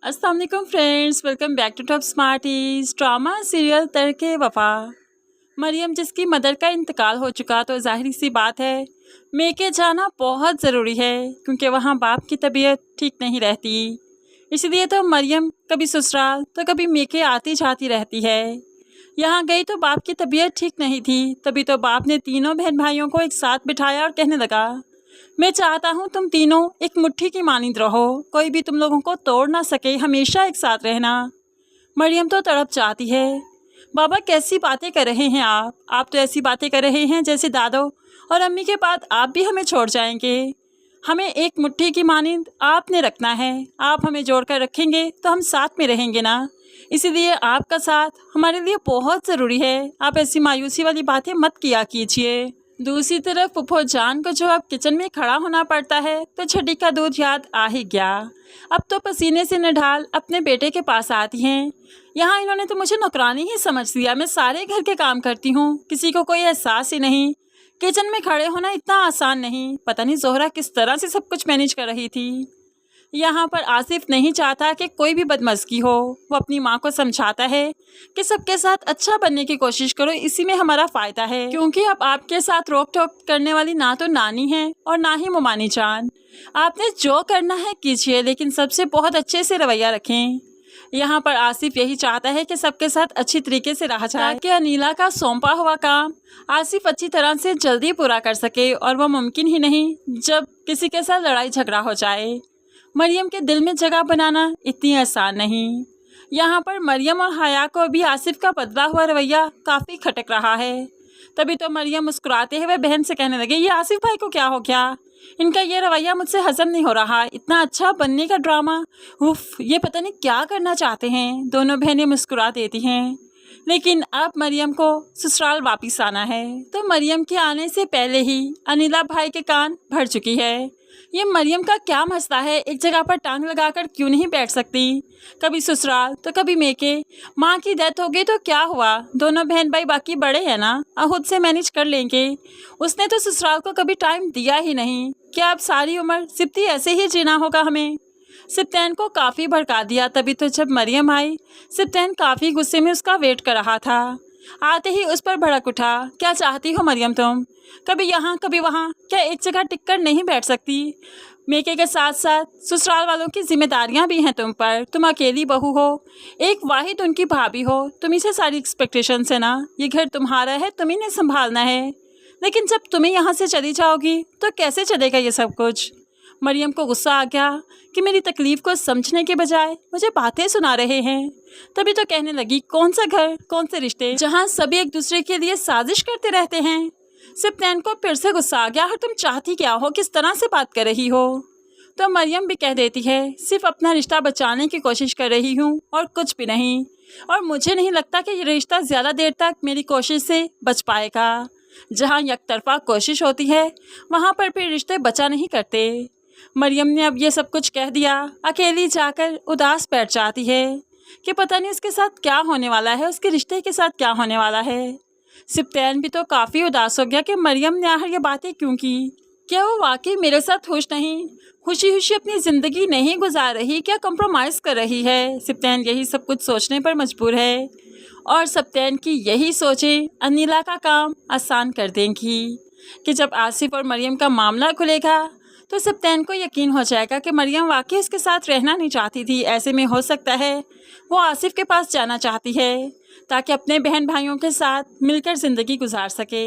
अस्सलाम वालेकुम friends, welcome back to top smarties. Drama serial Tadke Wafa. Maryam जिसकी मदर का इंतकाल हो चुका तो जाहिर सी बात है मेके जाना बहुत ज़रूरी है, क्योंकि वहाँ बाप की तबीयत ठीक नहीं रहती। इसलिए तो मरियम कभी ससुराल तो कभी मेके आती जाती रहती है। यहाँ गई तो बाप की तबीयत ठीक नहीं थी, तभी तो बाप ने तीनों बहन भाइयों को एक साथ बिठाया और कहने लगा, मैं चाहता हूँ तुम तीनों एक मुट्ठी की मानिंद रहो, कोई भी तुम लोगों को तोड़ ना सके, हमेशा एक साथ रहना। मरियम तो तड़प चाहती है। बाबा कैसी बातें कर रहे हैं आप तो ऐसी बातें कर रहे हैं जैसे दादो और अम्मी के बाद आप भी हमें छोड़ जाएंगे। हमें एक मुट्ठी की मानिंद आपने रखना है, आप हमें जोड़ कर रखेंगे तो हम साथ में रहेंगे ना। इसीलिए आपका साथ हमारे लिए बहुत ज़रूरी है। आप ऐसी मायूसी वाली बातें मत किया कीजिए। दूसरी तरफ फुफो जान को जो अब किचन में खड़ा होना पड़ता है तो छठी का दूध याद आ ही गया। अब तो पसीने से निढाल अपने बेटे के पास आती हैं। यहाँ इन्होंने तो मुझे नौकरानी ही समझ लिया, मैं सारे घर के काम करती हूँ, किसी को कोई एहसास ही नहीं। किचन में खड़े होना इतना आसान नहीं। पता नहीं जोहरा किस तरह से सब कुछ मैनेज कर रही थी। यहाँ पर आसिफ नहीं चाहता कि कोई भी बदमज़गी हो। वो अपनी माँ को समझाता है कि सबके साथ अच्छा बनने की कोशिश करो, इसी में हमारा फ़ायदा है, क्योंकि अब आपके साथ रोक टोक करने वाली ना तो नानी है और ना ही मोमानी जान। आपने जो करना है कीजिए, लेकिन सबसे बहुत अच्छे से रवैया रखें। यहाँ पर आसिफ यही चाहता है कि सबके साथ अच्छी तरीके से रहा जाए, ताकि अनीला का सौंपा हुआ काम आसिफ अच्छी तरह से जल्दी पूरा कर सके। और वह मुमकिन ही नहीं जब किसी के साथ लड़ाई झगड़ा हो जाए। मरियम के दिल में जगह बनाना इतनी आसान नहीं। यहाँ पर मरियम और हया को भी आसिफ का बदला हुआ रवैया काफ़ी खटक रहा है। तभी तो मरियम मुस्कुराते हुए बहन से कहने लगे, ये आसिफ भाई को क्या हो गया? इनका ये रवैया मुझसे हजम नहीं हो रहा। इतना अच्छा बनने का ड्रामा, उफ, ये पता नहीं क्या करना चाहते हैं। दोनों बहनें मुस्कुरा देती हैं। लेकिन अब मरियम को ससुराल वापस आना है, तो मरियम के आने से पहले ही अनिला भाई के कान भर चुकी है। ये मरियम का क्या मसला है, एक जगह पर टांग लगाकर क्यों नहीं बैठ सकती? कभी ससुराल तो कभी मेके। माँ की डेथ हो गई तो क्या हुआ, दोनों बहन भाई बाकी बड़े हैं ना, खुद से मैनेज कर लेंगे। उसने तो ससुराल को कभी टाइम दिया ही नहीं। क्या अब सारी उम्र सिप्ती ऐसे ही जीना होगा हमें? सिप्तैन को काफ़ी भड़का दिया। तभी तो जब मरियम आई, सिप्तैन काफ़ी गुस्से में उसका वेट कर रहा था। आते ही उस पर भड़क उठा, क्या चाहती हो मरियम तुम? कभी यहाँ कभी वहाँ, क्या एक जगह टिककर नहीं बैठ सकती? मेके के साथ साथ ससुराल वालों की जिम्मेदारियाँ भी हैं तुम पर। तुम अकेली बहू हो, एक वाहिद उनकी भाभी हो, तुम्ही से सारी एक्सपेक्टेशंस है ना। ये घर तुम्हारा है, तुम्ही ने संभालना है। लेकिन जब तुम्हें यहाँ से चली जाओगी तो कैसे चलेगा ये सब कुछ? मरियम को गुस्सा आ गया कि मेरी तकलीफ़ को समझने के बजाय मुझे बातें सुना रहे हैं। तभी तो कहने लगी, कौन सा घर, कौन से रिश्ते जहाँ सभी एक दूसरे के लिए साजिश करते रहते हैं। सिप्तैन को फिर से गुस्सा आ गया, और तुम चाहती क्या हो, किस तरह से बात कर रही हो? तो मरियम भी कह देती है, सिर्फ अपना रिश्ता बचाने की कोशिश कर रही हूँ और कुछ भी नहीं। और मुझे नहीं लगता कि ये रिश्ता ज़्यादा देर तक मेरी कोशिश से बच पाएगा। जहाँ एकतरफा कोशिश होती है वहाँ पर फिर रिश्ते बचा नहीं करते। मरियम ने अब ये सब कुछ कह दिया, अकेली जाकर उदास बैठ जाती है कि पता नहीं उसके साथ क्या होने वाला है, उसके रिश्ते के साथ क्या होने वाला है। सिप्तैन भी तो काफ़ी उदास हो गया कि मरियम ने आखिर ये बातें क्यों की। क्या वो वाकई मेरे साथ खुश नहीं, खुशी खुशी अपनी ज़िंदगी नहीं गुजार रही, क्या कंप्रोमाइज़ कर रही है? सिप्तैन यही सब कुछ सोचने पर मजबूर है, और सिप्तैन की यही सोचें अनिला का काम आसान कर देंगी कि जब आसिफ और मरियम का मामला खुलेगा तो सिप्तैन को यकीन हो जाएगा कि मरियम वाकई उसके साथ रहना नहीं चाहती थी। ऐसे में हो सकता है वो आसिफ के पास जाना चाहती है, ताकि अपने बहन भाइयों के साथ मिलकर ज़िंदगी गुजार सके।